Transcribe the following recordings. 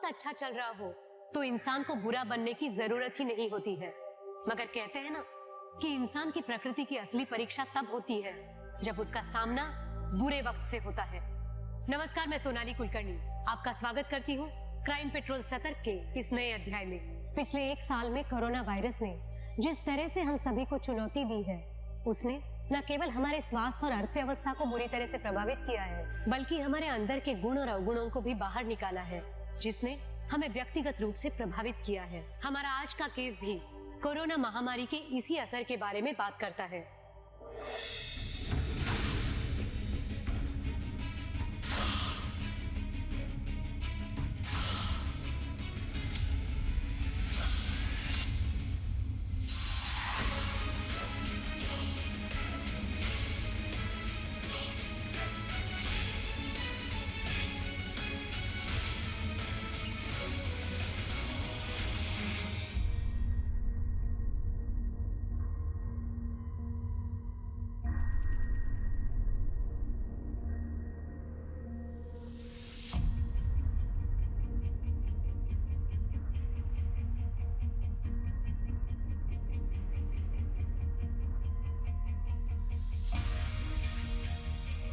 अच्छा चल रहा हो तो इंसान को बुरा बनने की जरूरत ही नहीं होती है। मगर कहते हैं ना कि इंसान की प्रकृति की असली परीक्षा तब होती है जब उसका सामना बुरे वक्त से होता है। नमस्कार, मैं सोनाली कुलकर्णी आपका स्वागत करती हूँ क्राइम पेट्रोल सतर्क के इस नए अध्याय में। पिछले 1 साल में कोरोना वायरस ने जिस तरह से हम सभी को चुनौती दी है, उसने न केवल हमारे स्वास्थ्य और अर्थव्यवस्था को बुरी तरह से प्रभावित किया है, बल्कि हमारे अंदर के गुण और अवगुणों को भी बाहर निकाला है, जिसने हमें व्यक्तिगत रूप से प्रभावित किया है। हमारा आज का केस भी कोरोना महामारी के इसी असर के बारे में बात करता है।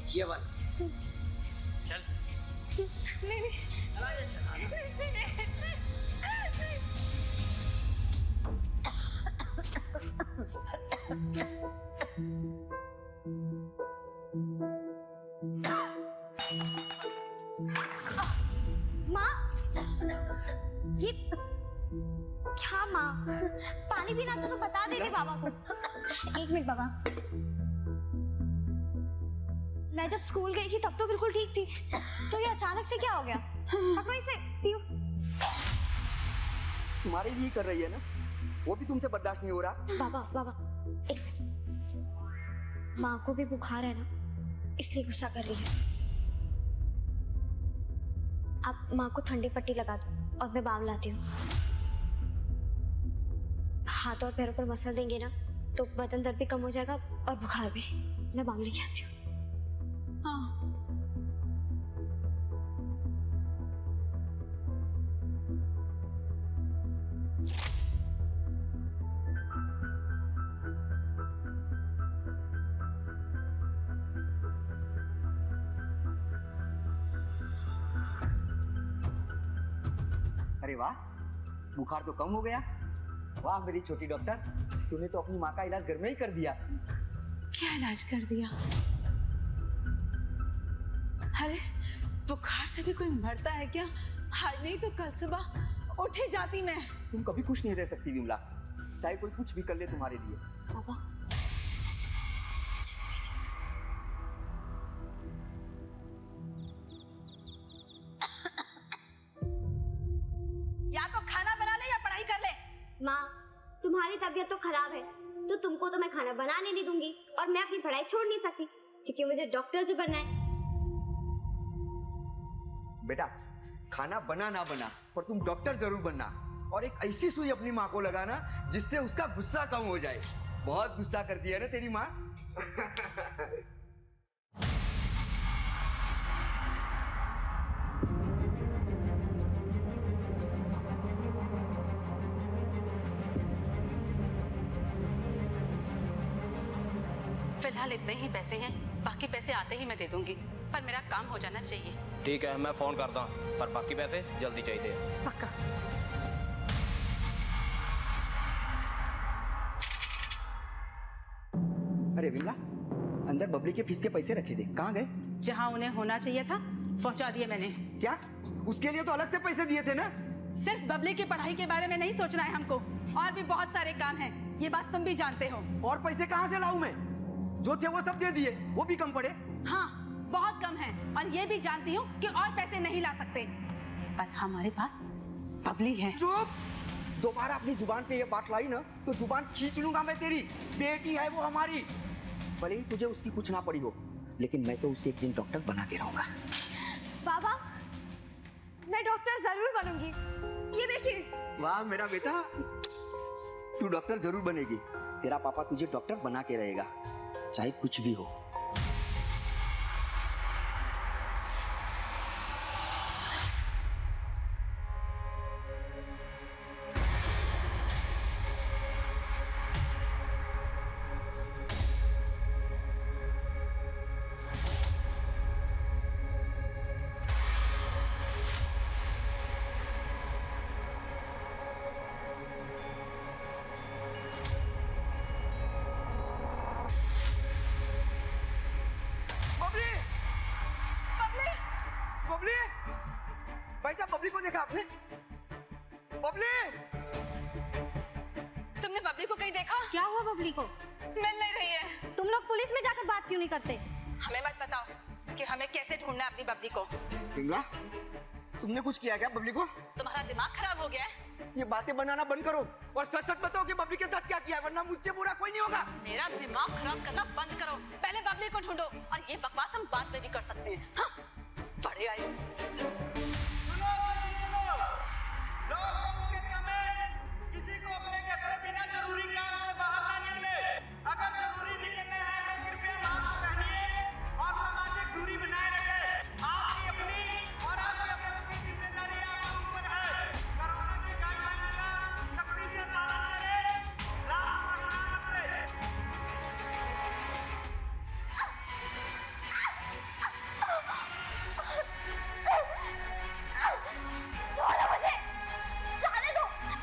ये वाला चल। नहीं चला ये चला। माँ, ये क्या माँ? पानी पीना तो बता देगी बाबा को। 1 मिनट बाबा। मैं जब स्कूल गई थी तब तो बिल्कुल ठीक थी, तो ये अचानक से क्या हो गया? पकड़ो इसे, पियो। तुम्हारे लिए कर रही है ना, वो भी तुमसे बर्दाश्त नहीं हो रहा। बाबा एक मिनट। माँ को भी बुखार है ना, इसलिए गुस्सा कर रही है। आप माँ को ठंडी पट्टी लगा दो और मैं बाम लाती हूँ। हाथ और पैरों पर मसल देंगे ना तो बदन दर्द भी कम हो जाएगा और बुखार भी। मैं बाम लेके आती हूँ। हाँ। अरे वाह, बुखार तो कम हो गया। वाह मेरी छोटी डॉक्टर, तूने तो अपनी माँ का इलाज घर में ही कर दिया। क्या इलाज कर दिया? अरे बुखार से भी कोई मरता है क्या? हाय नहीं तो कल सुबह उठ ही जाती मैं। तुम कभी खुश नहीं रह सकती विमला, चाहे कोई कुछ भी कर ले तुम्हारे लिए। बाबा या तो खाना बना ले या पढ़ाई कर ले। माँ, तुम्हारी तबीयत तो खराब है तो तुमको तो मैं खाना बनाने नहीं दूंगी और मैं अपनी पढ़ाई छोड़ नहीं सकती क्योंकि मुझे डॉक्टर जो बनना है। बेटा, खाना बना ना बना पर तुम डॉक्टर जरूर बनना, और एक ऐसी सुई अपनी माँ को लगाना जिससे उसका गुस्सा कम हो जाए। बहुत गुस्सा करती है ना तेरी माँ। फिलहाल इतने ही पैसे हैं, बाकी पैसे आते ही मैं दे दूंगी, पर मेरा काम हो जाना चाहिए। ठीक है, मैं फोन करता हूँ, पर बाकी पैसे जल्दी चाहिए। पक्का। अरे विमला, अंदर बबली के फीस के पैसे रखे थे, कहाँ गए? जहाँ उन्हें होना चाहिए था पहुँचा दिए मैंने। क्या? उसके लिए तो अलग से पैसे दिए थे ना? सिर्फ बबली की पढ़ाई के बारे में नहीं सोचना है हमको, और भी बहुत सारे काम हैं, ये बात तुम भी जानते हो। और पैसे कहाँ से लाऊं मैं? जो थे वो सब दे दिए, वो भी कम पड़े। हाँ, बहुत कम है, और ये भी जानती हूँ कि और पैसे नहीं ला सकते, पर हमारे पास बबली है। चुप! दोबारा अपनी जुबान पे ये बात लाई ना तो जुबान खींच लूंगा मैं तेरी। बेटी है वो हमारी, भले ही तुझे उसकी कुछ ना पड़ी हो, लेकिन मैं तो उसे एक दिन डॉक्टर बना के रहूंगा। बाबा, मैं डॉक्टर जरूर बनूंगी। ये देखिए। वाह मेरा बेटा, तू डॉक्टर जरूर बनेगी। तेरा पापा तुझे डॉक्टर बना के रहेगा, चाहे कुछ भी हो। बबली बबली भाई साहब, बबली को देखा आपने? बबली तुमने बबली को कहीं देखा? क्या हुआ बबली को? मिल नहीं रही है। तुम लोग पुलिस में जाकर बात क्यों नहीं करते? हमें मत बताओ कि हमें कैसे ढूंढना है अपनी बबली को। पिंगला, तुमने कुछ किया क्या बबली को? तुम्हारा दिमाग खराब हो गया है। ये बातें बनाना बंद करो और सच सच बताओ कि बबली के साथ क्या किया है, वरना मुझसे बुरा कोई नहीं होगा। मेरा दिमाग खराब करना बंद करो। पहले बबली को ढूंढो और ये बकवास हम बाद में भी कर सकते हैं। हाँ? बड़े आए। लॉकडाउन के समय किसी को अपने घर से बिना जरूरी काम से बाहर ना निकले। अगर जरूरी निकलना है तो कृपया मास्क पहनिए और सामाजिक दूरी बनाए रखें। आपकी अपनी और आपके अपनों की जिम्मेदारी आपके ऊपर है। कोरोना की गाइडलाइन का सख्ती से पालन करें। राम का नाम रखें। छोड़ो मुझे, जाने दो मुझे।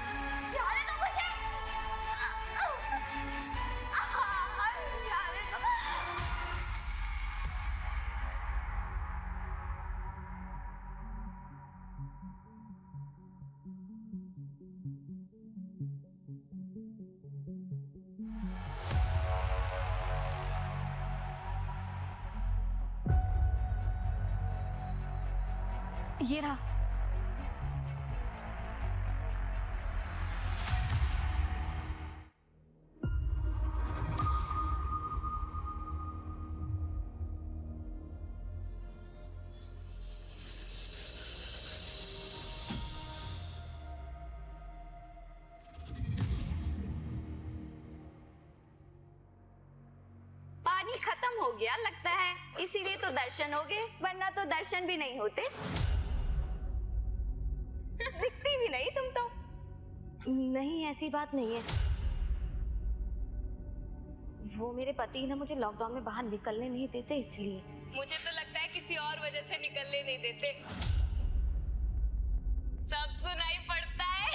जाने दो। ये रहा। पानी खत्म हो गया लगता है, इसीलिए तो दर्शन हो गए, वरना तो दर्शन भी नहीं होते। दिखती भी नहीं तुम तो। नहीं, ऐसी बात नहीं है। वो मेरे पति ना मुझे लॉकडाउन में बाहर निकलने नहीं देते, इसलिए। मुझे तो लगता है किसी और वजह से निकलने नहीं देते। सब सुनाई पड़ता है।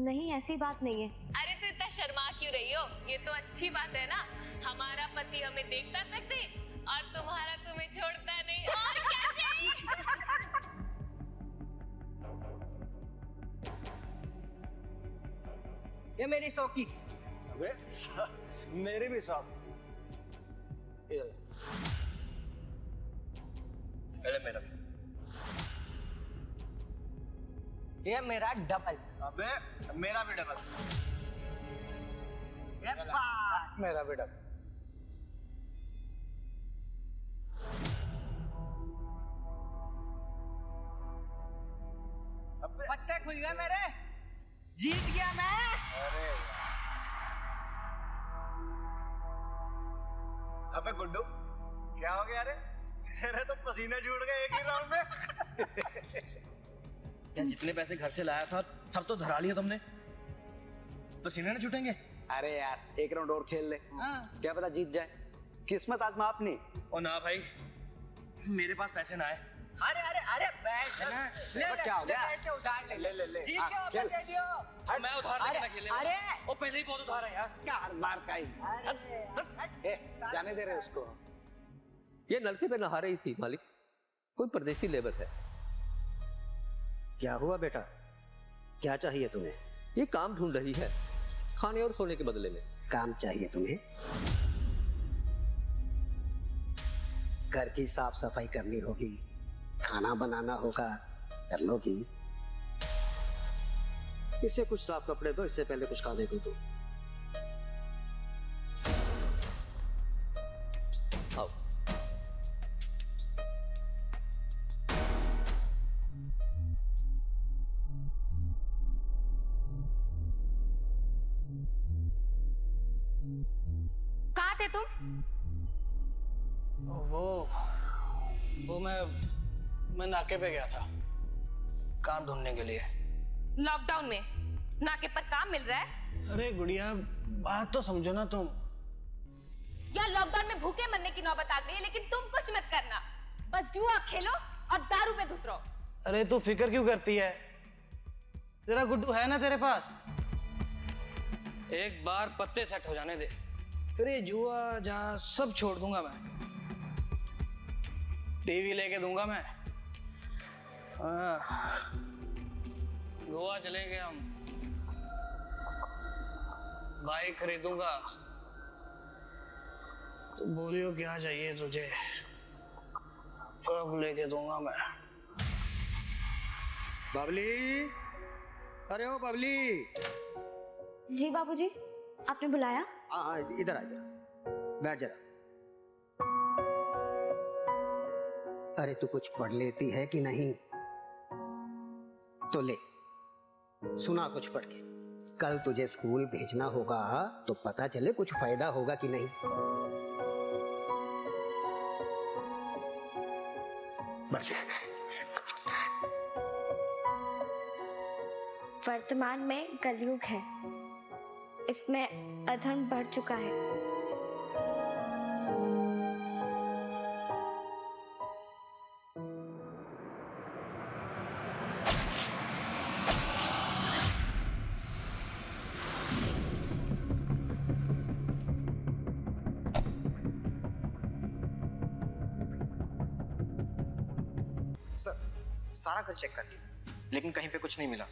नहीं, ऐसी बात नहीं है। अरे तो इतना शर्मा क्यों रही हो? ये तो अच्छी बात है ना। हमारा पति हमें देखता तक नहीं और तुम्हारा तुम्हें छोड़ता नहीं। और क्या चाहिए? ये मेरी सौकी। अबे मेरी भी शॉप। पहले मेरा। ये मेरा डबल। अबे मेरा भी डबल। ये पाँच। मेरा भी डबल। पट्टे खुल गए मेरे। जीत गया मैं। अरे अबे गुड्डू, क्या हो गया रे? तेरे तो पसीने छूट गए एक ही राउंड में। क्या जितने पैसे घर से लाया था सब तो धरा लिया तुमने? पसीने न छूटेंगे? अरे यार, एक राउंड और खेल ले। क्या पता जीत जाए। किस्मत आजमा अपनी। ओ ना भाई, मेरे पास पैसे ना आए। अरे अरे अरे बैठ ना। ले क्या हो गया? पैसे उधार ले ले। जीत हाँ, गया, खेल। वापस दे दियो। हाँ, मैं उधार लेके ना खेलने वाला। अरे वो पहले ही बहुत उधार है यार। कार बार का ही। ए, जाने दे रहे उसको। ये नलके पे नहा रही थी मालिक, कोई परदेसी लेबर है। क्या हुआ बेटा? क्या चाहिए तुम्हें? ये काम ढूंढ रही है, खाने और सोने के बदले में। काम चाहिए तुम्हें? घर की साफ सफाई करनी होगी, खाना बनाना होगा, कर लोगी। इसे कुछ साफ कपड़े दो, इससे पहले कुछ खाने को दो। आओ। कहाँ थे तुम? वो मैं नाके पे गया था काम ढूंढने के लिए। लॉकडाउन में नाके पर काम मिल रहा है? अरे गुड़िया, बात तो समझो ना तुम। यार लॉकडाउन में भूखे मरने की नौबत आ गई है, लेकिन तुम कुछ मत करना। बस जुआ खेलो और दारू पे धुत रहो। अरे तू फिक्र क्यों करती है? तेरा गुड्डू है ना तेरे पास। एक बार पत्ते सेट हो जाने दे, फिर ये जुआ जहाँ सब छोड़ दूंगा मैं। टीवी लेके दूंगा मैं। गोवा चलेंगे हम। बाइक खरीदूंगा। तो बोलियो क्या चाहिए तुझे, सब लेके दूंगा मैं। बबली, अरे ओ बबली। जी बाबूजी, आपने बुलाया? हाँ इधर आ, इधर बैठ जरा। अरे तू कुछ पढ़ लेती है कि नहीं? तो ले सुना कुछ पढ़ के। कल तुझे स्कूल भेजना होगा तो पता चले कुछ फायदा होगा कि नहीं। वर्तमान में कलयुग है, इसमें अधर्म बढ़ चुका है। सर सारा घर चेक कर लिया लेकिन कहीं पे कुछ नहीं मिला।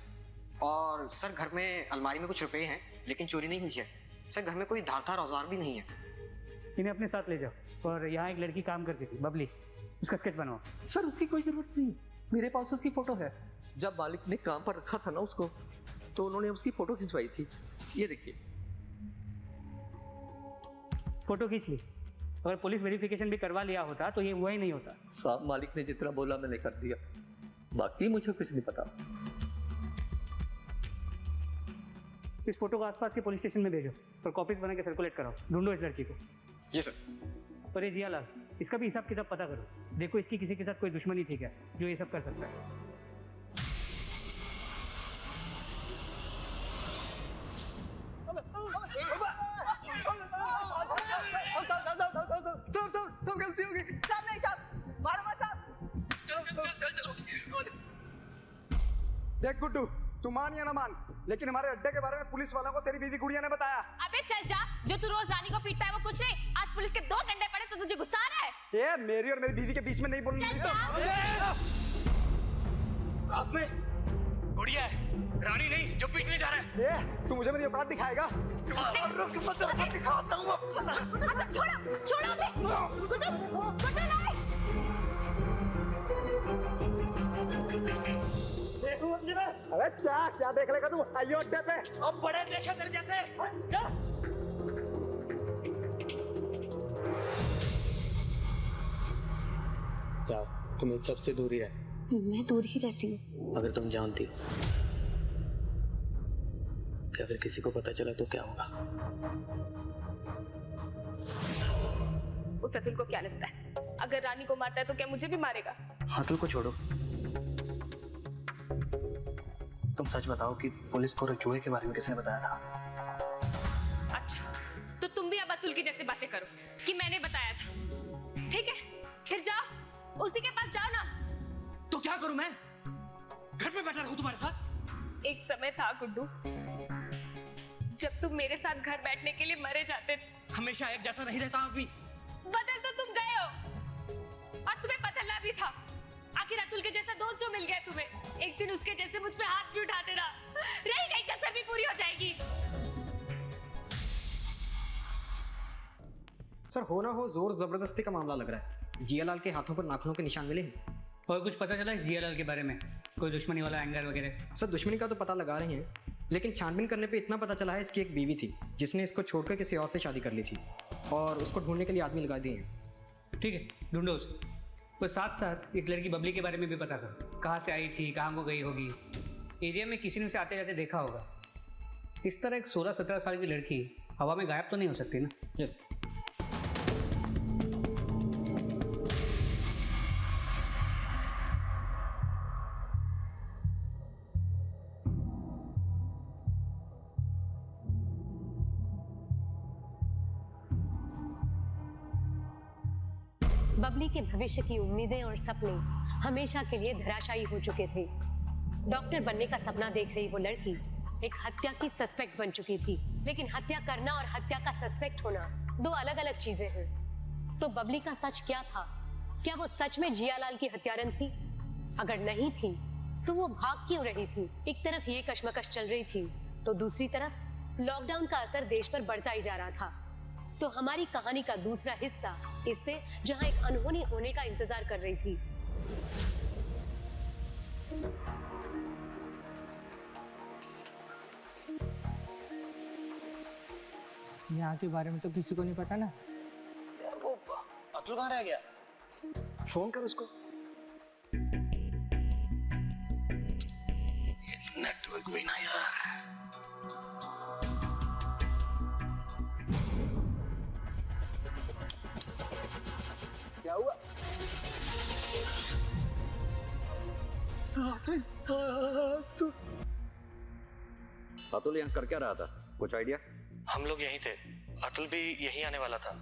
और सर घर में अलमारी में कुछ रुपए हैं लेकिन चोरी नहीं हुई है। सर घर में कोई धारदार औजार भी नहीं है। इन्हें अपने साथ ले जाओ। और यहाँ एक लड़की काम करती थी बबली, उसका स्केच बनाओ। सर उसकी कोई जरूरत नहीं, मेरे पास उसकी फोटो है। जब मालिक ने काम पर रखा था ना उसको, तो उन्होंने उसकी फोटो खिंचवाई थी। ये देखिए। फोटो खींच ली। अगर पुलिस वेरिफिकेशन भी करवा लिया होता तो ये हुआ ही नहीं होता। साहब मालिक ने जितना बोला मैंने कर दिया, बाकी मुझे कुछ नहीं पता। इस फोटो को आसपास के पुलिस स्टेशन में भेजो और कॉपीज बना के सर्कुलेट कराओ। ढूंढो इस लड़की को। जी सर। और ये जियालाल, इसका भी हिसाब किताब पता करो। देखो इसकी किसी के साथ कोई दुश्मनी थी क्या जो ये सब कर सकता है। सब गलती होगी। साहब नहीं साहब, मारो मत साहब। चल। देख गुड्डू, तू मान या ना मान, लेकिन हमारे अड्डे के बारे में पुलिस वालों को तेरी बीवी गुड़िया ने बताया। अबे चल जा, जो तू रोज रानी को पीटता है वो कुछ नहीं। आज पुलिस के 2 डंडे पड़े तो तुझे गुस्सा आ रहा है? ये मेरी और मेरी बीवी के बीच में नहीं बोलनी तो। आप में गुड़िया है, रानी नहीं जो पीटने जा रहा है। ये तू मुझे मेरी औकात दिखाएगा? दिखाता हूँ। छोड़ो उसे। गुड्डू, गुड्डू नहीं। अरे क्या देख लेगा तू? आइयो अड्डे पे। अब बड़े देखे तेरे जैसे। क्या तुम इन सबसे दूरी रहे? मैं दूर ही रहती हूँ। अगर तुम जानती कि अगर किसी को पता चला तो क्या होगा? उस अतुल को क्या लगता है अगर रानी को मारता है तो क्या मुझे भी मारेगा? अतुल को छोड़ो, तुम सच बताओ कि पुलिस को जुए के बारे में किसने बताया था? अच्छा, तो तुम भी अब अतुल की जैसे बातें करो कि मैंने बताया था। ठीक है, फिर जाओ, उसी के पास जाओ ना। तो क्या करूं मैं? घर में बैठा रहूं तुम्हारे साथ? एक समय था गुड्डू जब तुम मेरे साथ घर बैठने के लिए मरे जाते थे। हमेशा एक जैसा नहीं रहता आदमी। बदल तो तुम गए हो और तुम्हें बदलना भी था। आखिर अतुल के जैसा दोस्त जो मिल गया तुम्हें, एक दिन उसके जैसे मुझ पे हाथ भी उठा देना। रही गई कसर भी पूरी हो जाएगी। सर हो ना हो जोर जबरदस्ती का मामला लग रहा है। जियालाल के हाथों पर नाखूनों के निशान मिले हैं। और कुछ पता चला इस जियालाल के बारे में? कोई दुश्मनी वाला एंगर वगैरह? सर दुश्मनी का तो पता लगा रहे हैं, लेकिन छानबीन करने पे इतना पता चला है इसकी एक बीवी थी जिसने इसको छोड़कर किसी और से शादी कर ली थी और उसको ढूंढने के लिए आदमी लगा दिए हैं। ठीक है, ढूंढो उसे। और साथ साथ इस लड़की बबली के बारे में भी पता करो। कहाँ से आई थी, कहाँ को गई होगी। एरिया में किसी ने उसे आते जाते देखा होगा। इस तरह एक 16-17 साल की लड़की हवा में गायब तो नहीं हो सकती ना? यस। बबली के भविष्य की उम्मीदें और सपने हमेशा के लिए धराशायी हो चुके थे। डॉक्टर बनने का सपना देख रही वो लड़की एक हत्या की सस्पेक्ट बन चुकी थी। लेकिन हत्या करना और हत्या का सस्पेक्ट होना दो अलग अलग चीजें हैं। तो बबली का सच क्या था? क्या वो सच में जियालाल की हत्यारन थी? अगर नहीं थी तो वो भाग क्यों रही थी? एक तरफ ये कश्मकश चल रही थी तो दूसरी तरफ लॉकडाउन का असर देश पर बढ़ता ही जा रहा था। तो हमारी कहानी का दूसरा हिस्सा इससे जहां एक अनहोनी होने का इंतजार कर रही थी। यहाँ के बारे में तो किसी को नहीं पता ना। यार वो अतुल कहाँ रह गया? फोन कर उसको। नेटवर्क भी ना यार। क्या हुआ? अतुल यहाँ कर क्या रहा था? कुछ आइडिया? हम लोग यहीं थे, अतुल भी यहीं आने वाला था।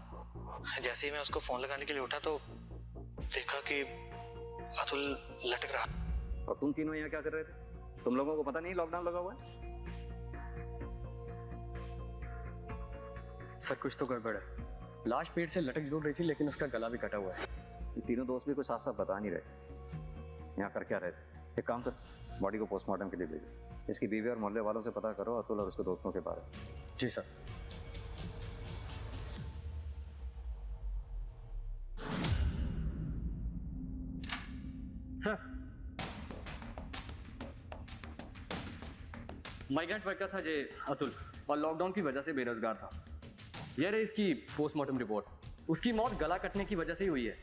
जैसे ही मैं उसको फोन लगाने के लिए उठा तो देखा कि अतुल लटक रहा। और तुम तीनों यहाँ क्या कर रहे थे? तुम लोगों को पता नहीं लॉकडाउन लगा हुआ है? सर कुछ तो गड़बड़ है। लाश पेड़ से लटक जरूर रही थी लेकिन उसका गला भी कटा हुआ है। ये तीनों दोस्त भी कुछ साफ साफ बता नहीं रहे यहाँ कर क्या रहे थे। एक काम कर, बॉडी को पोस्टमार्टम के लिए भेजो। इसकी बीवी और मोहल्ले वालों से पता करो अतुल और उसके दोस्तों के बारे में। जी सर। सर माइग्रेंट वर्कर था जे अतुल और लॉकडाउन की वजह से बेरोजगार था। यह रही इसकी पोस्टमार्टम रिपोर्ट। उसकी मौत गला कटने की वजह से ही हुई है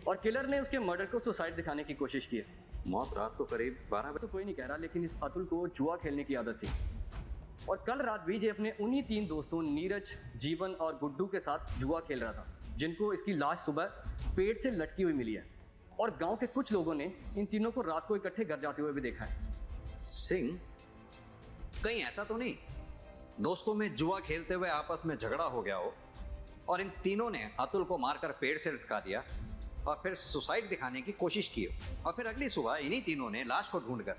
और किलर ने उसके मर्डर को सुसाइड दिखाने की कोशिश की है। मौत रात को करीब 12 बजे। तो कोई नहीं कह रहा लेकिन इस अतुल को जुआ खेलने की आदत थी और कल रात भी ये अपने उन्हीं 3 दोस्तों नीरज, जीवन और गुड्डू के साथ जुआ खेल रहा था, जिनको इसकी लाश सुबह पेड़ से लटकी हुई मिली है। और गांव के कुछ लोगों ने इन तीनों को रात को इकट्ठे घर जाते हुए भी देखा है। सिंह, कहीं ऐसा तो नहीं दोस्तों में जुआ खेलते हुए आपस में झगड़ा हो गया हो और इन तीनों ने अतुल को मारकर पेड़ से लटका दिया और फिर सुसाइड दिखाने की कोशिश की और फिर अगली सुबह इन्हीं तीनों ने लाश को ढूंढकर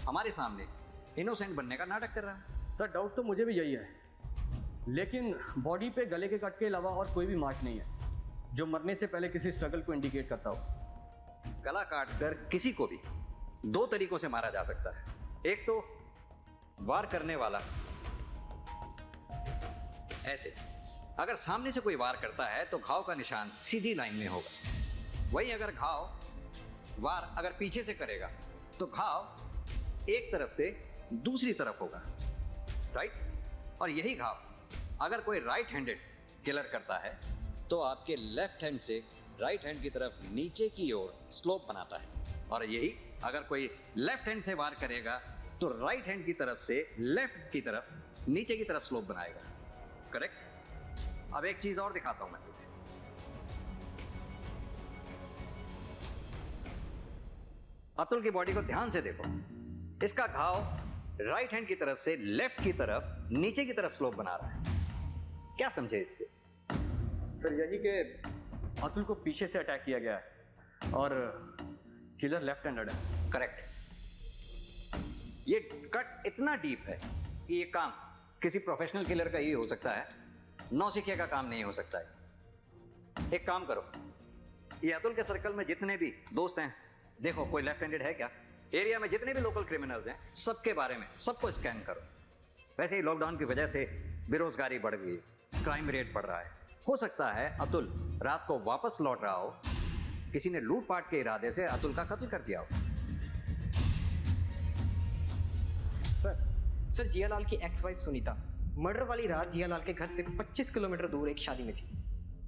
हमारे सामने इनोसेंट बनने का नाटक कर रहा है। सर डाउट तो मुझे भी यही है, लेकिन बॉडी पे गले के कट के अलावा और कोई भी मार्क नहीं है जो मरने से पहले किसी स्ट्रगल को इंडिकेट करता हो। गला काटकर किसी को भी 2 तरीकों से मारा जा सकता है। एक तो वार करने वाला ऐसे, अगर सामने से कोई वार करता है तो घाव का निशान सीधी लाइन में होगा। वहीं अगर वार अगर पीछे से करेगा तो घाव एक तरफ से दूसरी तरफ होगा, राइट? और यही घाव अगर कोई राइट हैंडेड किलर करता है तो आपके लेफ्ट हैंड से राइट हैंड की तरफ नीचे की ओर स्लोप बनाता है, और यही अगर कोई लेफ्ट हैंड से वार करेगा तो राइट हैंड की तरफ से लेफ्ट की तरफ नीचे की तरफ स्लोप बनाएगा। करेक्ट? अब एक चीज और दिखाता हूं मैं तुझे। अतुल की बॉडी को ध्यान से देखो। इसका घाव राइट हैंड की तरफ से लेफ्ट की तरफ नीचे की तरफ स्लोप बना रहा है। क्या समझे इससे? सर यही कि अतुल को पीछे से अटैक किया गया है और किलर लेफ्ट हैंडेड है। करेक्ट। ये कट इतना डीप है कि ये काम किसी प्रोफेशनल किलर का ही हो सकता है, नौसिखिया का काम नहीं हो सकता है। एक काम करो, ये अतुल के सर्कल में जितने भी दोस्त हैं, देखो कोई लेफ्ट हैंडेड है क्या? एरिया में जितने भी लोकल क्रिमिनल्स हैं सबके बारे में सबको स्कैन करो। वैसे ही लॉकडाउन की वजह से बेरोजगारी बढ़ गई, क्राइम रेट बढ़ रहा है। हो सकता है अतुल रात को वापस लौट रहा हो, किसी ने लूटपाट के इरादे से अतुल का कत्ल कर दिया हो। सर जियालाल की एक्स वाइफ सुनीता मर्डर वाली रात जियालाल के घर से 25 किलोमीटर दूर एक शादी में थी।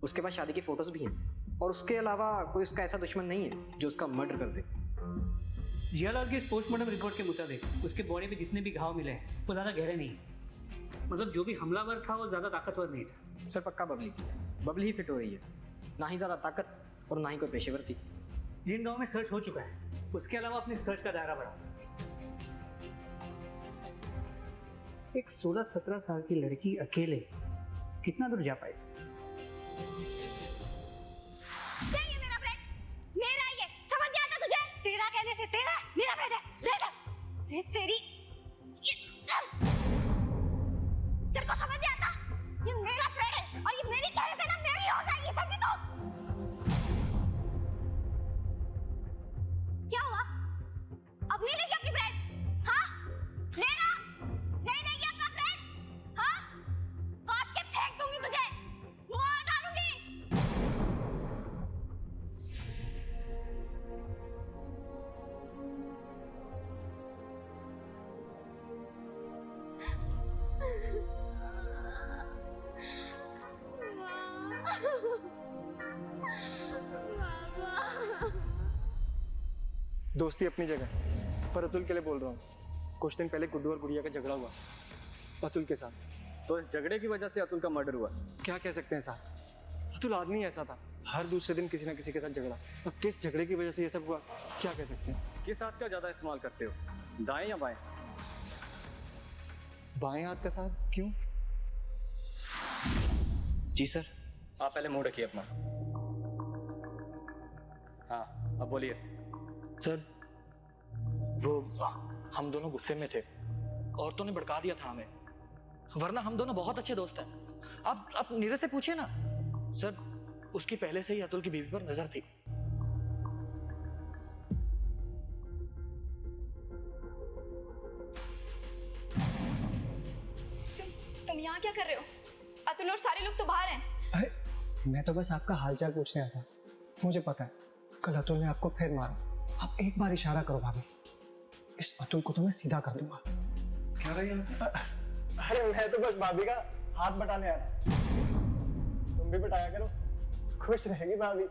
उसके बाद शादी की फोटोज भी हैं और उसके अलावा कोई उसका ऐसा दुश्मन नहीं है जो उसका मर्डर कर दे। जियालाल की इस पोस्टमार्टम रिपोर्ट के मुताबिक उसके बॉडी में जितने भी घाव मिले हैं वो ज़्यादा गहरे नहीं है। मतलब जो भी हमलावर था वो ज़्यादा ताकतवर नहीं था। सर पक्का बबली ही फिट हो रही है, ना ही ज़्यादा ताकत और ना ही कोई पेशेवर थी। जिन गाँव में सर्च हो चुका है उसके अलावा अपनी सर्च का दायरा बढ़ा। एक 16-17 साल की लड़की अकेले कितना दूर जा पाई? ये मेरा फ्रेंड, मेरा ये समझ नहीं आता तुझे? तेरा कहने से तेरा मेरा फ्रेंड है। तेरी तेरे को समझ नहीं आता? ये मेरा फ्रेंड है और ये मेरी दोस्ती अपनी जगह, पर अतुल के लिए बोल रहा हूँ। कुछ दिन पहले गुड्डू और गुड़िया का झगड़ा हुआ अतुल के साथ। तो इस झगड़े की वजह से अतुल का मर्डर हुआ? क्या कह सकते हैं साहब, अतुल आदमी ऐसा था, हर दूसरे दिन किसी ना किसी के साथ झगड़ा। अब किस झगड़े की वजह से ये सब हुआ, क्या कह सकते हैं। किस हाथ का ज्यादा इस्तेमाल करते हो, दाएं या बाएं? बाएं हाथ का साहब, क्यों? जी सर। आप पहले मुंह रखिए अपना। हाँ अब बोलिए। सर वो हम दोनों गुस्से में थे, औरतों ने भड़का दिया था हमें, वरना हम दोनों बहुत अच्छे दोस्त हैं। आप नीरज से पूछिए ना सर, उसकी पहले से ही अतुल की बीवी पर नजर थी। तुम यहाँ क्या कर रहे हो? अतुल और सारे लोग तो बाहर हैं। अरे मैं तो बस आपका हालचाल पूछने आया था। मुझे पता है कल अतुल ने आपको फिर मारा। आप एक बार इशारा करो भाभी, इस अतुल को तो मैं सीधा कर दूंगा। क्या रही है? अरे मैं तो बस भाभी का हाथ बटाने आया था, तुम भी बटाया करो, खुश रहेगी भाभी।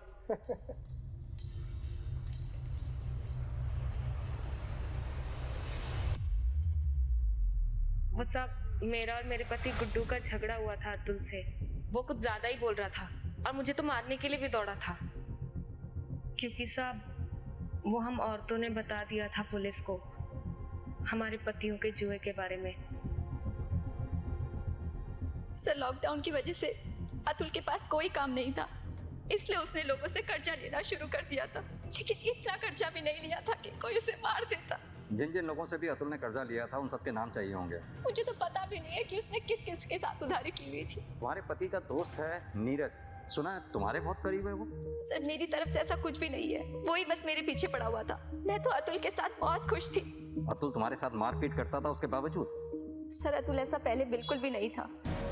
वो सब मेरा और मेरे पति गुड्डू का झगड़ा हुआ था अतुल से। वो कुछ ज्यादा ही बोल रहा था और मुझे तो मारने के लिए भी दौड़ा था, क्योंकि साहब वो हम औरतों ने बता दिया था पुलिस को हमारे पतियों के जुए के बारे में। सर लॉकडाउन की वजह से अतुल के पास कोई काम नहीं था, इसलिए उसने लोगों से कर्जा लेना शुरू कर दिया था, लेकिन इतना कर्जा भी नहीं लिया था कि कोई उसे मार देता। जिन जिन लोगों से भी अतुल ने कर्जा लिया था उन सबके नाम चाहिए होंगे। मुझे तो पता भी नहीं है कि उसने किस किस के साथ उधारी की हुई थी। तुम्हारे पति का दोस्त है नीरज, सुना है तुम्हारे बहुत करीब है वो। सर मेरी तरफ से ऐसा कुछ भी नहीं है, वो ही बस मेरे पीछे पड़ा हुआ था। मैं तो अतुल के साथ बहुत खुश थी। अतुल तुम्हारे साथ मारपीट करता था उसके बावजूद? सर अतुल ऐसा पहले बिल्कुल भी नहीं था।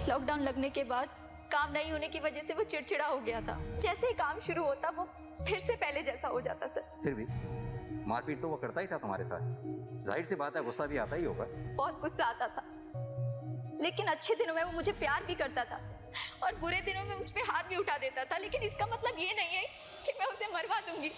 लॉकडाउन लगने के बाद काम नहीं होने की वजह से वो चिड़चिड़ा हो गया था। जैसे ही काम शुरू होता वो फिर से पहले जैसा हो जाता। सर फिर भी मारपीट तो वो करता ही था तुम्हारे साथ, जाहिर सी बात है गुस्सा भी आता ही होगा। बहुत गुस्सा आता था, लेकिन अच्छे दिनों में वो मुझे प्यार भी करता था और बुरे दिनों में मुझ पे हाथ भी उठा देता था, लेकिन इसका मतलब ये नहीं है कि मैं उसे मरवा दूंगी।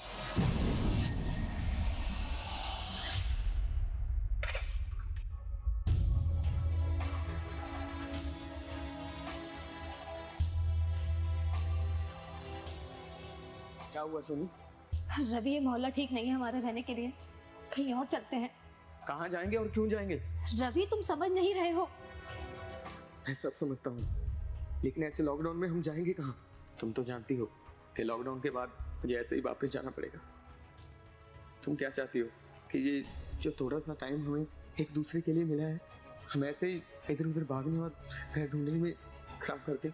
क्या हुआ सोनू? रवि ये मोहल्ला ठीक नहीं है हमारे रहने के लिए, कहीं और चलते हैं। कहाँ जाएंगे और क्यों जाएंगे? रवि तुम समझ नहीं रहे हो। मैं सब समझता हूँ, लेकिन ऐसे लॉकडाउन में हम जाएंगे कहाँ? तुम तो जानती हो कि लॉकडाउन के बाद मुझे ऐसे ही वापस जाना पड़ेगा। तुम क्या चाहती हो कि ये जो थोड़ा सा टाइम हमें एक दूसरे के लिए मिला है, हम ऐसे ही इधर उधर भागने और घर ढूंढने में खराब कर दें?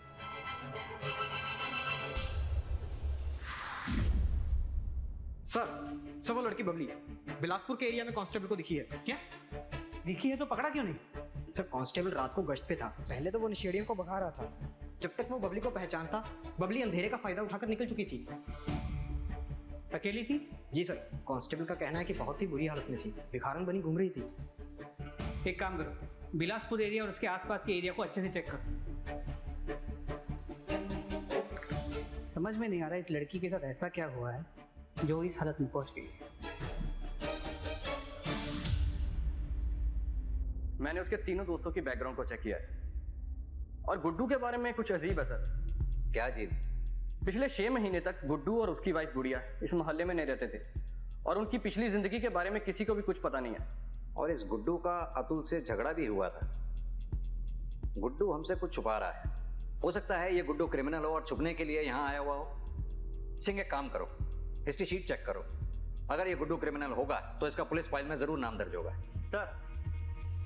सर वो लड़की बबली बिलासपुर के एरिया में कांस्टेबल को दिखी है। क्या दिखी है तो पकड़ा क्यों नहीं? सर कांस्टेबल रात को गश्त पे था। पहले तो वो नशेड़ियों को भगा रहा था, जब तक वो बबली को पहचानता। बबली अंधेरे का फायदा उठाकर निकल चुकी थी। अकेली थी? जी सर, कांस्टेबल का कहना है कि बहुत ही बुरी हालत में थी, भिखारन बनी घूम रही थी। एक काम करो, बिलासपुर एरिया और उसके आसपास के एरिया को अच्छे से चेक करो। समझ में नहीं आ रहा इस लड़की के साथ ऐसा क्या हुआ है जो इस हालत में पहुंच गई। मैंने उसके तीनों दोस्तों की बैकग्राउंड को चेक किया है और गुड्डू के बारे में कुछ अजीब है सर। क्या अजीब? पिछले 6 महीने तक गुड्डू और उसकी वाइफ गुड़िया इस मोहल्ले में नहीं रहते थे और उनकी पिछली जिंदगी के बारे में किसी को भी कुछ पता नहीं है। और इस गुड्डू का अतुल से झगड़ा भी हुआ था। गुड्डू हमसे कुछ छुपा रहा है। हो सकता है ये गुड्डू क्रिमिनल हो और छुपने के लिए यहाँ आया हुआ हो। सिंह एक काम करो, हिस्ट्री शीट चेक करो। अगर ये गुड्डू क्रिमिनल होगा तो इसका पुलिस फाइल में जरूर नाम दर्ज होगा। सर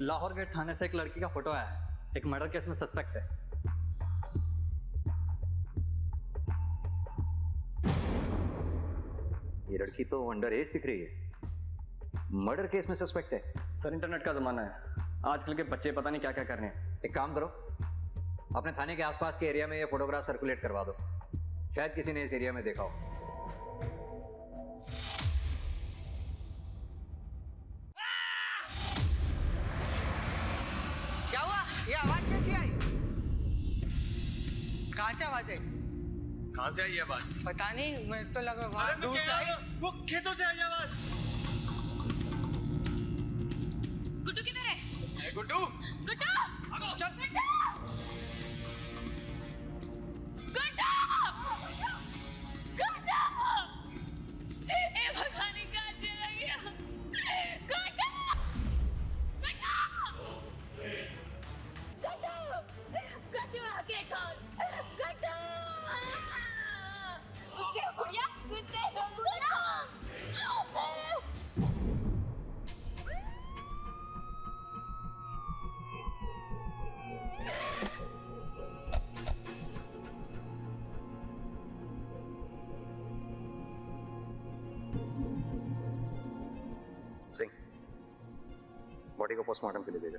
लाहौर गेट थाने से एक लड़की का फोटो आया है, एक मर्डर केस में सस्पेक्ट है। ये लड़की तो अंडर एज दिख रही है, मर्डर केस में सस्पेक्ट है। सर इंटरनेट का जमाना है, आजकल के बच्चे पता नहीं क्या क्या कर रहे हैं। एक काम करो, अपने थाने के आसपास के एरिया में ये फोटोग्राफ सर्कुलेट करवा दो, शायद किसी ने इस एरिया में देखा हो। क्या हुआ? ये आवाज कैसी आई? कहाँ से आवाज आई? कहाँ से आई आवाज? पता नहीं, मैं तो लगा वहाँ दूर से आई। वो खेतों से आई आवाज। गुड्डू गुड्डू भागो चल गुड्डू गुड्डू गुड्डू ए भगवान का चला गया गुड्डू गुड्डू गुड्डू आगे कौन गुड्डू उसके गुड़िया गुड्डू सिंह, बॉडी को पोस्टमार्टम के लिए भेजा।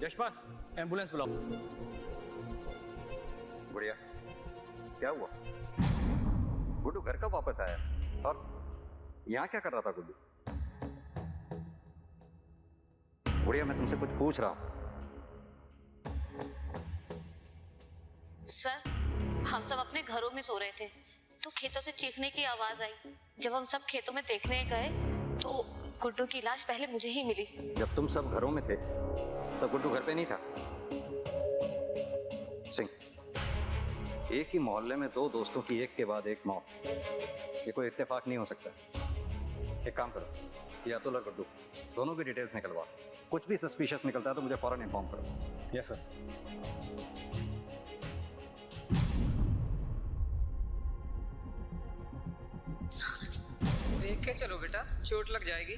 यशपाल एम्बुलेंस बुलाओ। गुड़िया, क्या हुआ? गुड्डू घर कब वापस आया और यहाँ क्या कर रहा था गुड्डू? गुड़िया, मैं तुमसे कुछ पूछ रहा हूँ। सर, हम सब अपने घरों में सो रहे थे तो खेतों से चीखने की आवाज आई। जब हम सब खेतों में देखने गए तो गुड्डू की लाश पहले मुझे ही मिली। जब तुम सब घरों में थे तो गुड्डू घर पे नहीं था। सिंह, एक ही मोहल्ले में दो दोस्तों की एक के बाद एक मौत, ये कोई इत्तेफाक नहीं हो सकता। एक काम करो, ये अतुल और गुड्डू दोनों की डिटेल्स निकलवा। कुछ भी सस्पिशियस निकलता है तो मुझे फौरन इन्फॉर्म करो। Yes sir. देख के चलो बेटा, चोट लग जाएगी।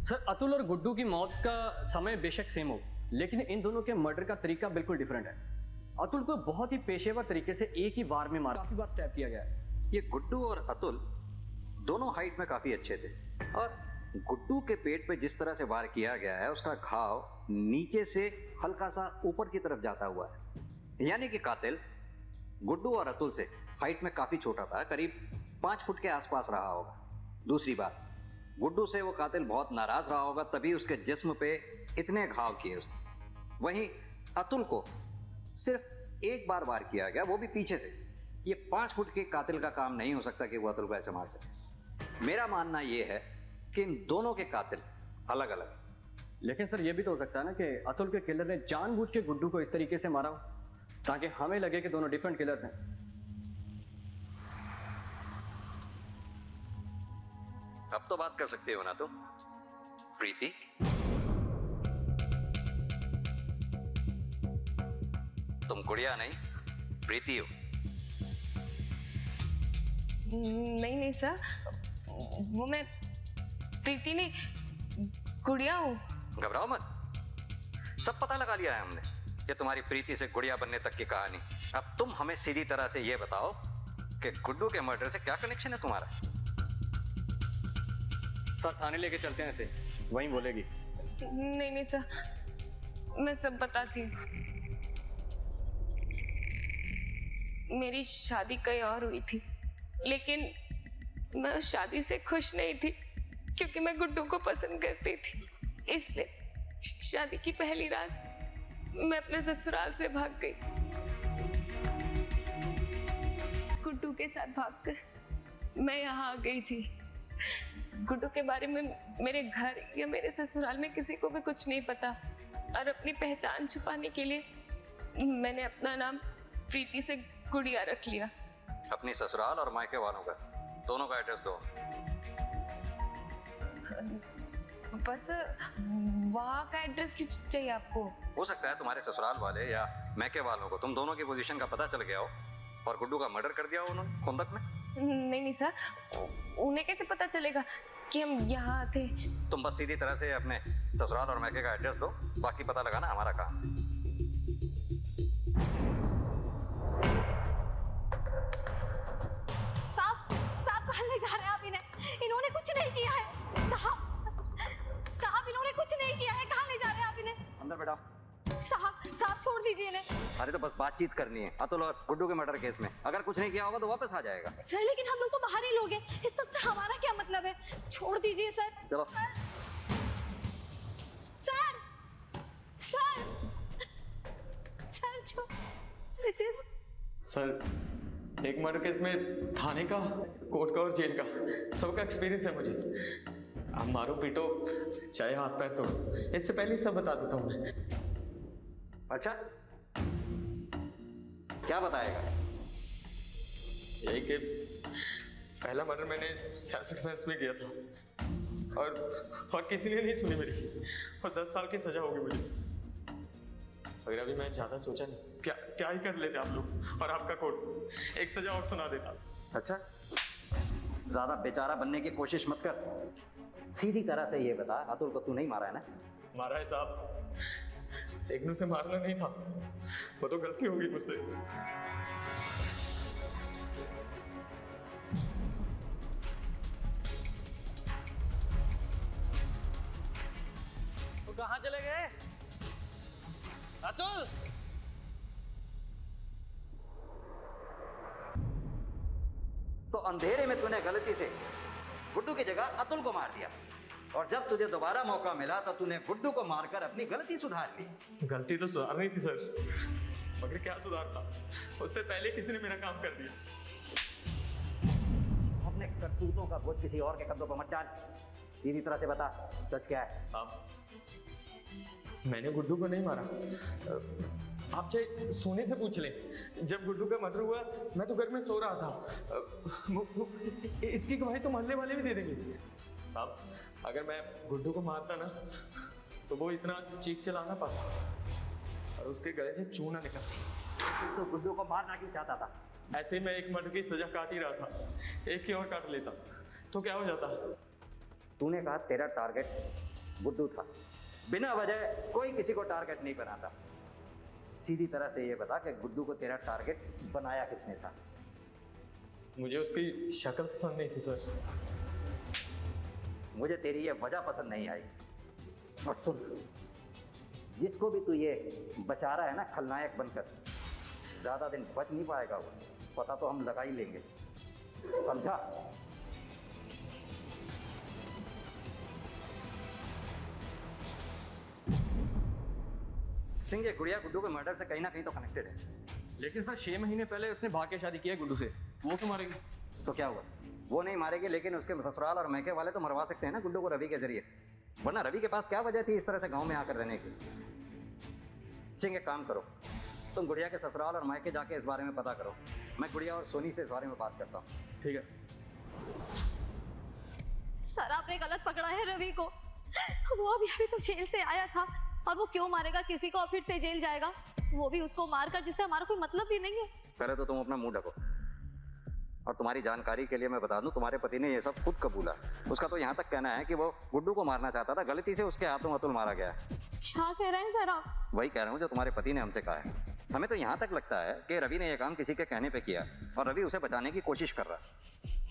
सर, अतुल और गुड्डू की मौत का समय बेशक सेम हो, लेकिन इन दोनों के मर्डर का तरीका बिल्कुल डिफरेंट है। अतुल को बहुत ही पेशेवर तरीके से एक ही वार में मारा, काफी बार स्टैब किया गया है। ये गुड्डू और अतुल दोनों हाइट में काफी अच्छे थे और गुड्डू के पेट पे जिस तरह से वार किया गया है उसका घाव नीचे से हल्का सा ऊपर की तरफ जाता हुआ है, यानी कि कातिल गुड्डू और अतुल से हाइट में काफी छोटा था, करीब 5 फुट के आसपास रहा होगा। दूसरी बात, गुड्डू से वो कातिल बहुत नाराज रहा होगा, तभी उसके जिस्म पे इतने घाव किए उसने। वहीं अतुल को सिर्फ एक बार वार किया गया, वो भी पीछे से। ये 5 फुट के कातिल का काम नहीं हो सकता कि वो अतुल को ऐसे मार सके। मेरा मानना ये है कि इन दोनों के कातिल अलग अलग। लेकिन सर, ये भी तो हो सकता है ना कि अतुल के किलर ने जानबूझ के गुड्डू को इस तरीके से मारा हो ताकि हमें लगे कि दोनों डिफरेंट किलर्स हैं। अब तो बात कर सकते हो ना तुम, प्रीति? तुम गुड़िया नहीं, प्रीति हो। नहीं नहीं सर, वो मैं प्रीति नहीं, गुड़िया हूँ। घबराओ मत, सब पता लगा लिया है हमने। ये तुम्हारी प्रीति से गुड़िया बनने तक की कहानी। अब तुम हमें सीधी तरह से ये बताओ कि गुड्डू के मर्डर से क्या कनेक्शन है तुम्हारा? सर, थाने लेके चलते हैं इसे, वहीं बोलेगी। नहीं नहीं सर, मैं सब बताती हूँ। मेरी शादी कहीं और हुई थी, लेकिन मैं उस शादी से खुश नहीं थी क्योंकि मैं गुड्डू को पसंद करती थी। इसलिए शादी की पहली रात मैं अपने ससुराल से भाग गई। गुड्डू के साथ भागकर मैं यहाँ आ गई थी। गुड्डू के बारे में मेरे घर या मेरे ससुराल में किसी को भी कुछ नहीं पता, और अपनी पहचान छुपाने के लिए मैंने अपना नाम प्रीति से गुड़िया रख लिया। अपनी ससुराल और मायके वालों का दोनों का एड्रेस दो। बस वहाँ का एड्रेस क्यों चाहिए आपको? हो सकता है तुम्हारे ससुराल वाले या मैके वालों को तुम दोनों की पोजीशन का पता चल गया हो और गुड्डू का मर्डर कर दिया हो उन्होंने खुंदक में। नहीं नहीं सर, उन्हें कैसे पता चलेगा कि हम यहाँ थे? तुम बस सीधी तरह से अपने ससुराल और मैके का एड्रेस दो, बाकी पता लगाना हमारा काम। साहब कहाँ ले जा रहे हैं आप इन्हें? इन्होंने कुछ नहीं किया है। साहब इन्होंने कुछ नहीं किया है, कहाँ ले जा रहे हैं आप इन्हें? अंदर बैठा। साहब छोड़ दीजिए इन्हें। अरे तो बस बातचीत करनी है अतुल और गुड्डू के मर्डर केस में। अगर कुछ नहीं किया होगा तो वापस आ जाएगा। सर, लेकिन हम लोग तो बाहरी लोग हैं, इस सब से हमारा क्या मतलब है? छोड़ दीजिए सर। चलो। बचाओ मुझे। सर एक मर्डर केस में थाने का, कोर्ट का और जेल का सबका एक्सपीरियंस है मुझे। आप मारो पीटो चाहे हाथ पैर तोड़ो, इससे पहले ही सब बता देता हूँ मैं। अच्छा, क्या बताएगा? यही कि पहला मर्डर मैंने सेल्फ डिफेंस में किया था और किसी ने नहीं सुनी मेरी, और 10 साल की सजा होगी मुझे। मगर अभी मैं ज्यादा सोचा नहीं, क्या ही कर लेते आप लोग और आपका कोर्ट एक सजा और सुना देता। अच्छा, ज्यादा बेचारा बनने की कोशिश मत कर, सीधी तरह से ये बता, अतुल को तू नहीं मारा है ना? मारा है साहब, एकनू से मारना नहीं था, वो तो गलती होगी मुझसे। तो कहाँ चले गए अतुल? तो अंधेरे में तूने गलती से गुड्डू की जगह अतुल को मार दिया, और जब तुझे दोबारा मौका मिला तो तूने गुड्डू को मारकर अपनी गलती सुधार ली। गलती तो सुधारनी थी सर, मगर क्या सुधारता, उससे पहले किसी ने मेरा काम कर दिया। अपने करतूतों का बोझ किसी और के कंधों पर मत डाल, सीधी तरह से बता सच क्या है? साहब मैंने गुड्डू को नहीं मारा, आप चाहे सोने से पूछ लें। जब गुड्डू का मर्डर हुआ मैं तो घर में सो रहा था, इसकी गवाही तो मोहल्ले वाले भी दे देंगे। साहब अगर मैं गुड्डू को मारता ना तो वो इतना चीख चिल्ला ना पाता और उसके गले से चूना निकलता। तो गुड्डू को मारना क्यों चाहता था? ऐसे मैं एक मर्डर की सजा काट ही रहा था, एक ही और काट लेता तो क्या हो जाता। तूने कहा तेरा टारगेट गुड्डू था, बिना वजह कोई किसी को टारगेट नहीं बनाता। सीधी तरह से ये बता कि गुड्डू को तेरा टारगेट बनाया किसने था? मुझे उसकी शक्ल पसंद नहीं थी सर। मुझे तेरी ये वजह पसंद नहीं आई। और सुन, जिसको भी तू ये बचा रहा है ना खलनायक बनकर, ज्यादा दिन बच नहीं पाएगा वो, पता तो हम लगा ही लेंगे, समझा? सिंह ये गुड़िया गुड्डू के मर्डर से कहीं ना कहीं तो कनेक्टेड है। लेकिन सर 6 महीने पहले उसने भाग के शादी की है गुड्डू से, वो क्यों मारेगी? तो क्या हुआ, वो नहीं मारेगी, लेकिन उसके ससुराल और मैके वाले तो मरवा सकते हैं ना गुड्डू को रवि के जरिए। वरना रवि के पास क्या वजह थी इस तरह से गांव में आकर रहने की? सिंह एक काम करो, तुम गुड़िया के ससुराल और मैके जाके इस बारे में पता करो, मैं गुड़िया और सोनी से इस बारे में बात करता हूँ। ठीक है सर आपने गलत पकड़ा है रवि को, वो अभी तो जेल से आया था और वो क्यों मारेगा किसी को और फिर से जेल जाएगा, वो भी उसको मारकर, जिससे हमारा कोई मतलब भी नहीं है। पहले तो तुम अपना मुंह ढको, और तुम्हारी जानकारी के लिए मैं बता दूं, तुम्हारे पति ने ये सब खुद कबूला। उसका तो यहाँ तक कहना है कि वो गुड्डू को मारना चाहता था, गलती से उसके हाथों अतुल मारा गया है। क्या कह रहे हैं सर आप? वही कह रहा हूँ जो तुम्हारे पति ने हमसे कहा है। हमें तो यहाँ तक लगता है कि रवि ने यह काम किसी के कहने पे किया और रवि उसे बचाने की कोशिश कर रहा है।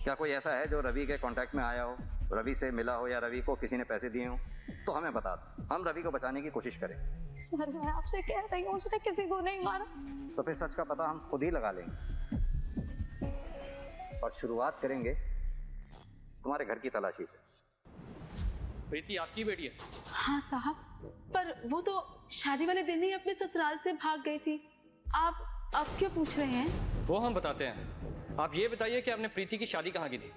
क्या कोई ऐसा है जो रवि के कांटेक्ट में आया हो, रवि से मिला हो, या रवि को किसी ने पैसे दिए हो? तो हमें बता दो, हम रवि को बचाने की कोशिश करें। सर मैं आपसे कह रही हूँ उसने किसी को नहीं मारा। तो फिर सच का पता हम खुद ही लगा लेंगे और शुरुआत करेंगे तुम्हारे घर की तलाशी से। प्रीति आपकी बेटी है? हाँ साहब, पर वो तो शादी वाले दिन ही अपने ससुराल से भाग गई थी। आप अब क्यों पूछ रहे हैं? वो हम बताते हैं, आप ये बताइए कि आपने प्रीति की शादी कहाँ की थी?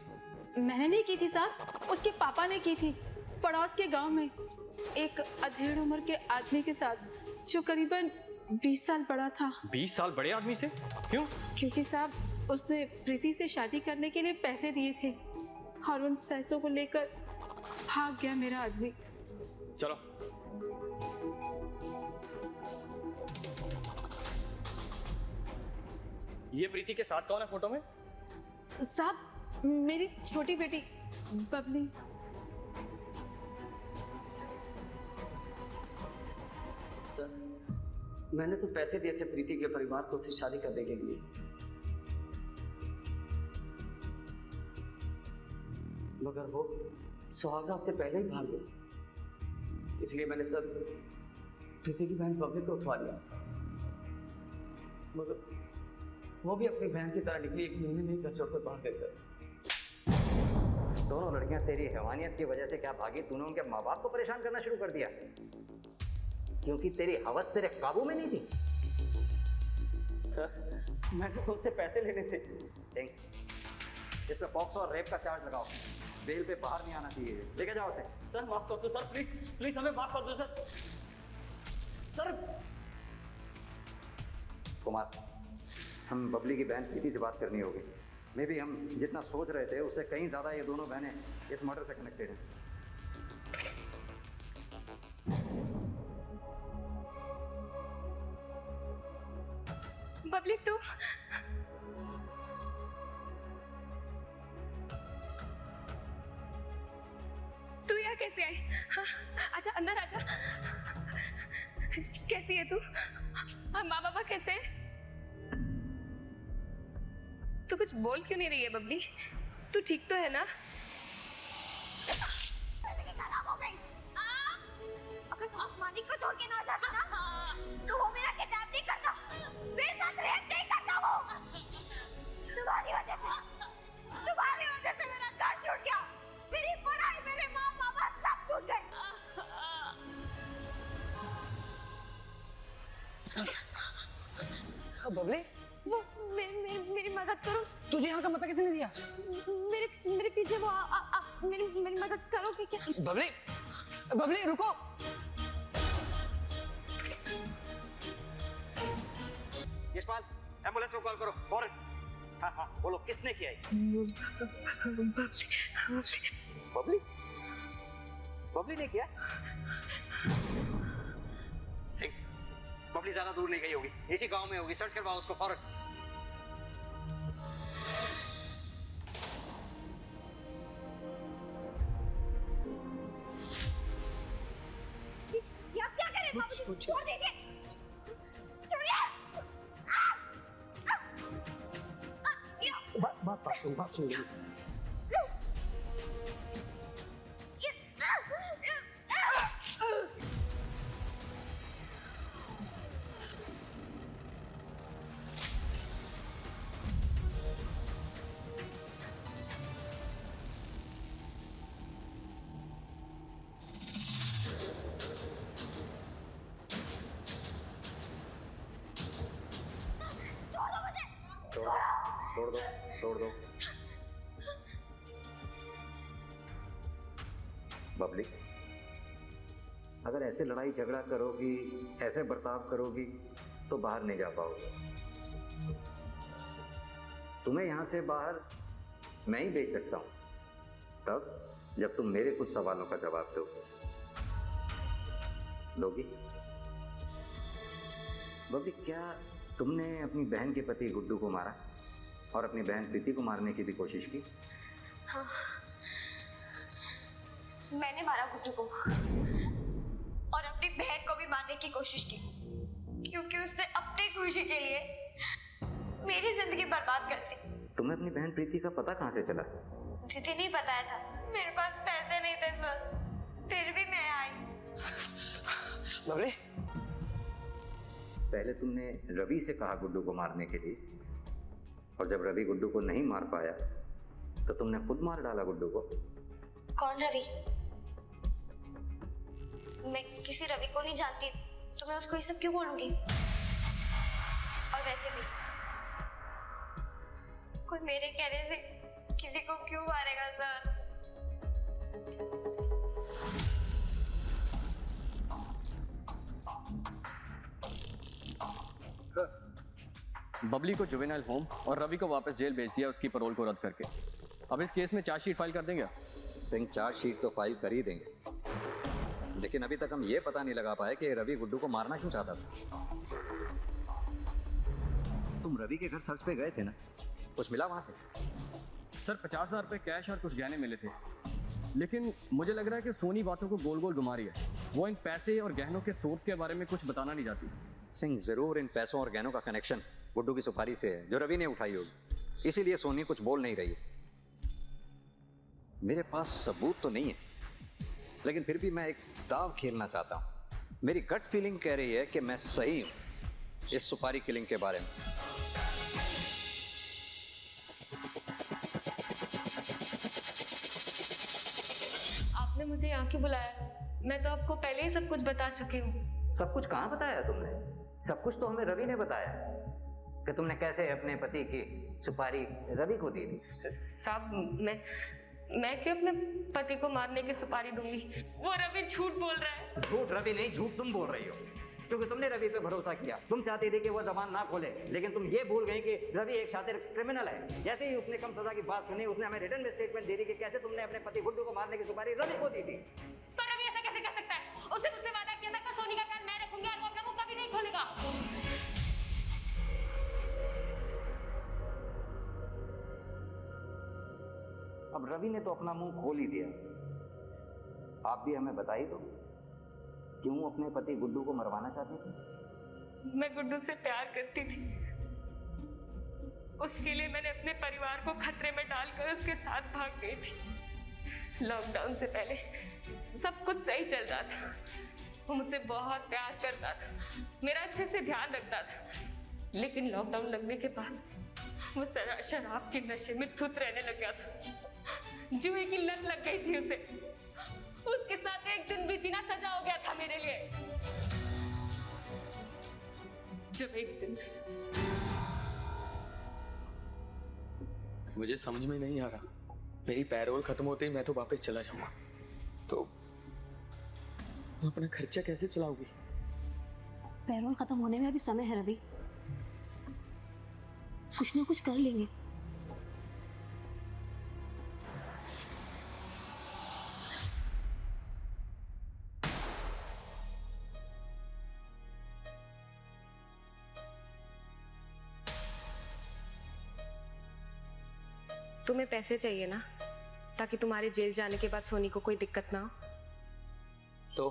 मैंने नहीं की थी साहब, उसके पापा ने की थी, पड़ोस के गांव में, एक अधेड़ उम्र के आदमी के साथ जो करीबन 20 साल बड़ा था। 20 साल बड़े आदमी से? क्यों? क्योंकि साहब उसने प्रीति से शादी करने के लिए पैसे दिए थे और उन पैसों को लेकर भाग गया मेरा आदमी। चलो ये प्रीति के साथ कौन है फोटो में? साहब मेरी छोटी बेटी बबली। सर मैंने तो पैसे दिए थे प्रीति के परिवार को उससे शादी करने के लिए, मगर वो सुहागरात से पहले ही भाग गया, इसलिए मैंने सर प्रीति की बहन बबली को उठवा लिया, मगर वो भी अपनी बहन की तरह निकली, 1 महीने में ही घर छोड़कर भाग गए सर। दोनों लड़कियां तेरी हैवानियत की वजह से क्या भागी? तूने उनके माँ बाप को परेशान करना शुरू कर दिया क्योंकि तेरी हवस तेरे काबू में नहीं थी। सर मैंने तो उससे पैसे लेने थे। इस पे पॉक्सो और रेप का चार्ज लगाओ, बेल पे बाहर नहीं आना चाहिए, लेके जाओ उसे। सर माफ कर दो सर, प्लीज प्लीज हमें माफ कर दो सर। सर कुमार, हम बबली की बहन प्रीति से बात करनी होगी। मे भी हम जितना सोच रहे थे उससे कहीं ज्यादा ये दोनों बहनें इस मर्डर से कनेक्टेड हैं। बबली तू यहाँ कैसे आई? हाँ, आजा अंदर आजा। कैसी है तू? माँ बाबा कैसे है? तू कुछ बोल क्यों नहीं रही है बबली? तू ठीक तो है ना? खराब हो गई। अगर तू आसमानी को छोड़ के ना जाता ना, तो वो मेरा किडनैप नहीं करता, मेरे साथ रेप नहीं करता वो। तुम्हारी वजह से मेरा घर छूट गया, मेरी पढ़ाई, मेरे माँ बाबा सब छूट गए। बबली, वो मेरी मदद करो। तुझे यहाँ का पता किसने दिया? मेरे पीछे वो मेरी मदद करोगे क्या? बबली, बबली रुको। यशपाल, एम्बुलेंस को कॉल करो फौरन। हाँ हाँ बोलो, किसने किया है? बबली बबली ने किया? सिंह, बबली ज्यादा दूर नहीं गई होगी, इसी गांव में होगी, सर्च करवाओ उसको फौरन। क्या करें बाबूजी? छोड़ दीजिए। सुनिए। बात सुन। तोड़ दो। बबली, अगर ऐसे लड़ाई झगड़ा करोगी, ऐसे बर्ताव करोगी, तो बाहर नहीं जा पाओगे। तुम्हें यहां से बाहर मैं ही भेज सकता हूं, तब जब तुम मेरे कुछ सवालों का जवाब दोगे। दोगी? बबली, क्या तुमने अपनी बहन के पति गुड्डू को मारा और अपनी बहन प्रीति को मारने की भी कोशिश की? हाँ, मैंने मारा गुड्डू को और अपनी बहन को भी मारने की कोशिश की, क्योंकि उसने अपनी खुशी के लिए मेरी जिंदगी बर्बाद कर दी। तुम्हें अपनी बहन प्रीति का पता कहाँ से चला? दीदी ने बताया था। मेरे पास पैसे नहीं थे सर, फिर भी मैं आई। बबली, पहले तुमने रवि से कहा गुड्डू को मारने के लिए, और जब रवि गुड्डू को नहीं मार पाया तो तुमने खुद मार डाला गुड्डू को। कौन रवि? मैं किसी रवि को नहीं जानती, तो मैं उसको ये सब क्यों बोलूंगी? और वैसे भी कोई मेरे कहने से किसी को क्यों मारेगा सर? बबली को जुवेनाइल होम और रवि को वापस जेल भेज दिया उसकी पैरोल को रद्द करके। अब इस केस में चार्जशीट फाइल कर देंगे? सिंह, चार्जशीट तो फाइल कर ही देंगे, लेकिन अभी तक हम ये पता नहीं लगा पाए कि रवि गुड्डू को मारना क्यों चाहता था। तुम रवि के घर सर्च पे गए थे ना, कुछ मिला वहां से? सर 50,000 रुपए कैश और कुछ गहने मिले थे, लेकिन मुझे लग रहा है कि सोनी बातों को गोल गोल घुमा रही है। वो इन पैसे और गहनों के सोर्स के बारे में कुछ बताना नहीं चाहती। सिंह, जरूर इन पैसों और गहनों का कनेक्शन गुड्डू की सुपारी से है जो रवि ने उठाई होगी, इसीलिए सोनी कुछ बोल नहीं रही है। मेरे पास सबूत तो नहीं है, लेकिन फिर भी मैं एक दाव खेलना चाहता हूं। मेरी गट फीलिंग कह रही है कि मैं सही हूं इस सुपारी किलिंग के बारे में। आपने मुझे यहाँ क्यों बुलाया? मैं तो आपको पहले ही सब कुछ बता चुकी हूँ। सब कुछ कहाँ बताया तुमने? सब कुछ तो हमें रवि ने बताया। कि तुमने कैसे अपने पति की सुपारी रवि को दी थी। साहब मैं क्यों अपने पति को मारने की सुपारी दूंगी? वो रवि झूठ बोल रहा है। झूठ रवि नहीं, झूठ तुम बोल रही हो, क्योंकि तुमने रवि पे भरोसा किया। तुम चाहती थी कि वो जबान ना खोले, लेकिन तुम ये भूल गई कि रवि एक शातिर क्रिमिनल है। जैसे ही उसने कम सजा की बात सुनी, उसने हमें रिटर्न में स्टेटमेंट दे दी कि कैसे तुमने अपने पति गुड्डू को मारने की सुपारी रवि को दी थी। तो रवि ऐसा कैसे कर सकता है? उसने मुझसे वादा किया था कि सोनी का ख्याल मैं रखूंगी और वो अपना मुंह कभी नहीं खोलेगा। अब रवि ने तो अपना मुंह खोल ही दिया, आप भी हमें बता ही दो, क्यों अपने पति गुड्डू को मरवाना चाहती थी? मैं गुड्डू से प्यार करती थी। उसके लिए मैंने अपने परिवार को खतरे में डालकर उसके साथ भाग गई थी। लॉकडाउन से पहले सब कुछ सही चल रहा था। वो मुझसे बहुत प्यार करता था, मेरा अच्छे से ध्यान रखता था। लेकिन लॉकडाउन लगने के बाद वो शराब के नशे में धुत रहने लग गया था। जुए की लत लग गई थी उसे। उसके साथ एक दिन भी जीना सजा हो गया था मेरे लिए। जब एक दिन मुझे समझ में नहीं आ रहा, मेरी पैरोल खत्म होते ही मैं तो वापस चला जाऊंगा, तो मैं अपना खर्चा कैसे चलाऊंगी? पैरोल खत्म होने में अभी समय है रवि, कुछ ना कुछ कर लेंगे। तुम्हें पैसे चाहिए ना, ताकि तुम्हारे जेल जाने के बाद सोनी को कोई दिक्कत ना हो।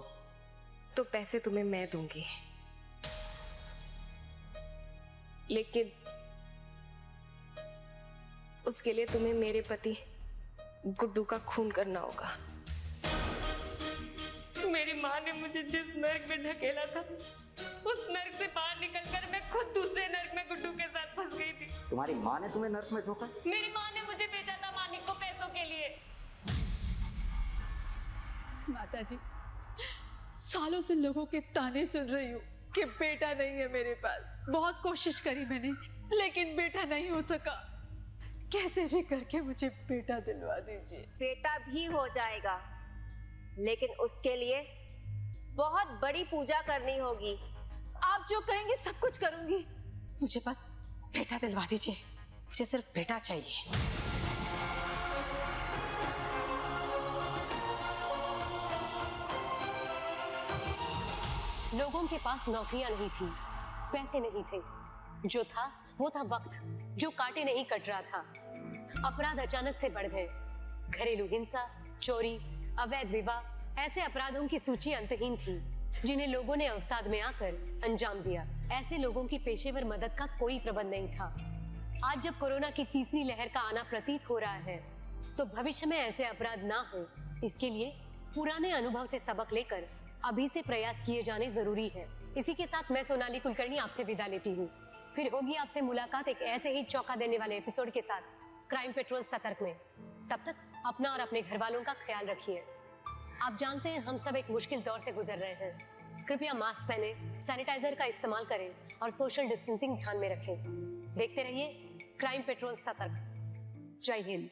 तो पैसे तुम्हें मैं दूंगी, लेकिन उसके लिए तुम्हें मेरे पति गुड्डू का खून करना होगा। मेरी माँ ने मुझे जिस नर्क में ढकेला था, उस नर्क से बाहर निकलकर मैं खुद दूसरे नर्क में गुड्डू के साथ फंस गई थी। तुम्हारी माँ ने तुम्हें नर्क में ठोका? मेरी माँ ने मुझे बेचा था मानिक को पैसों के लिए। माताजी, सालों से लोगों के ताने सुन रही हूँ कि बेटा नहीं है मेरे पास। बहुत कोशिश करी मैंने, लेकिन बेटा नहीं हो सका। कैसे भी करके मुझे बेटा दिलवा दीजिए। बेटा भी हो जाएगा, लेकिन उसके लिए बहुत बड़ी पूजा करनी होगी। आप जो कहेंगे सब कुछ करूंगी, मुझे बस बेटा दिलवा दीजिए। मुझे सिर्फ बेटा चाहिए। लोगों के पास नौकरियां नहीं थी, पैसे नहीं थे, जो था वो था वक्त, जो काटे नहीं कट रहा था। अपराध अचानक से बढ़ गए। घरेलू हिंसा, चोरी, अवैध विवाह, ऐसे अपराधों की सूची अंतहीन थी, जिन्हें लोगों ने अवसाद में आकर अंजाम दिया। ऐसे लोगों की पेशेवर मदद का कोई प्रबंध नहीं था। आज जब कोरोना की तीसरी लहर का आना प्रतीत हो रहा है, तो भविष्य में ऐसे अपराध ना हो, इसके लिए पुराने अनुभव से सबक लेकर अभी से प्रयास किए जाने जरूरी है। इसी के साथ मैं सोनाली कुलकर्णी आपसे विदा लेती हूँ। फिर होगी आपसे मुलाकात एक ऐसे ही चौंका देने वाले एपिसोड के साथ क्राइम पेट्रोल सतर्क में। तब तक अपना और अपने घर वालों का ख्याल रखिए। आप जानते हैं हम सब एक मुश्किल दौर से गुजर रहे हैं। कृपया मास्क पहने, सैनिटाइजर का इस्तेमाल करें और सोशल डिस्टेंसिंग ध्यान में रखें। देखते रहिए क्राइम पेट्रोल सतर्क। जय हिंद।